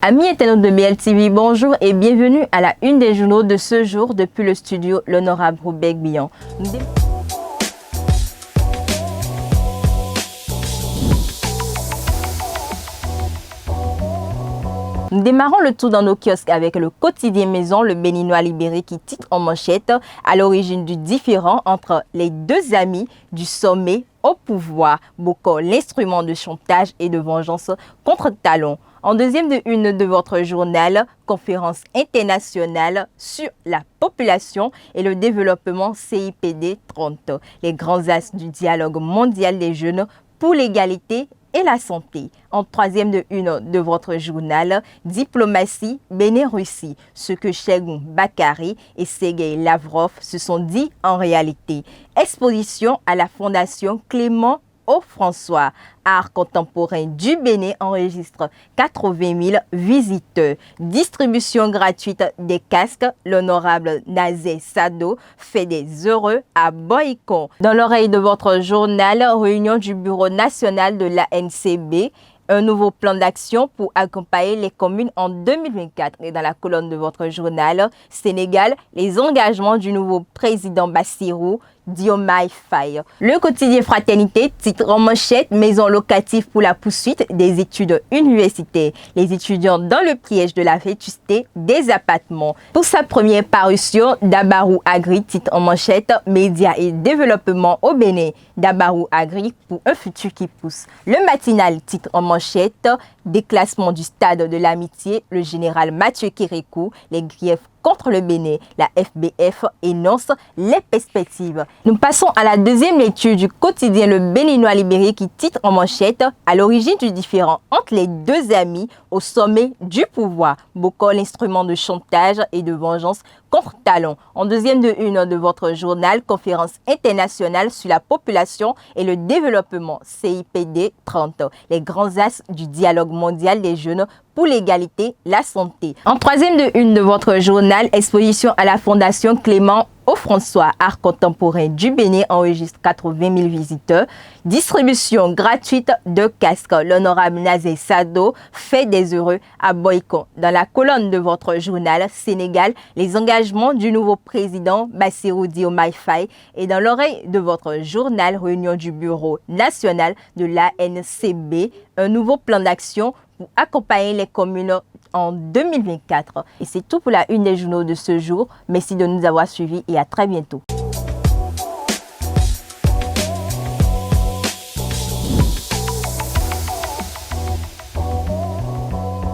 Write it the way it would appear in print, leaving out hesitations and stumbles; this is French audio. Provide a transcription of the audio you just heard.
Amis internautes de BLTV, bonjour et bienvenue à la une des journaux de ce jour depuis le studio l'honorable Roubaix Bihan. Nous démarrons le tour dans nos kiosques avec le quotidien Maison, le béninois libéré qui titre en manchette à l'origine du différend entre les deux amis du sommet au pouvoir, Boko, l'instrument de chantage et de vengeance contre Talon. En deuxième de une de votre journal, conférence internationale sur la population et le développement CIPD 30, les grands axes du dialogue mondial des jeunes pour l'égalité et la santé. En troisième de une de votre journal, diplomatie Bénin-Russie, ce que Cheikh Bakary et Sergueï Lavrov se sont dit en réalité. Exposition à la Fondation Clément François. Art contemporain du Bénin enregistre 80 000 visiteurs. Distribution gratuite des casques. L'honorable Nazé Sado fait des heureux à Boycon. Dans l'oreille de votre journal, réunion du Bureau national de l'ANCB. Un nouveau plan d'action pour accompagner les communes en 2024. Et dans la colonne de votre journal, Sénégal, les engagements du nouveau président Bassirou Diomaye Faye. Le quotidien Fraternité titre en manchette maison locative pour la poursuite des études universitaires. Les étudiants dans le piège de la vétusté des appartements. Pour sa première parution, Dabarou Agri titre en manchette médias et développement au Bénin. Dabarou Agri pour un futur qui pousse. Le matinal titre en manchette déclassement du stade de l'amitié. Le général Mathieu Kérékou, les griefs contre le Bénin, la FBF énonce les perspectives. Nous passons à la deuxième lecture du quotidien Le Béninois libéré qui titre en manchette à l'origine du différend entre les deux amis au sommet du pouvoir. Boko, l'instrument de chantage et de vengeance contre Talon. En deuxième de une de votre journal, conférence internationale sur la population et le développement CIPD 30, les grands axes du dialogue mondial des jeunes pour l'égalité, la santé. En troisième de une de votre journal, exposition à la Fondation Clément François, art contemporain du Bénin enregistre 80 000 visiteurs. Distribution gratuite de casques. L'honorable Nazé Sado fait des heureux à Boycon. Dans la colonne de votre journal Sénégal, les engagements du nouveau président Bassirou Diomaye Faye. Et dans l'oreille de votre journal, réunion du Bureau national de l'ANCB, un nouveau plan d'action pour accompagner les communes en 2024. Et c'est tout pour la une des journaux de ce jour. Merci de nous avoir suivis et à très bientôt.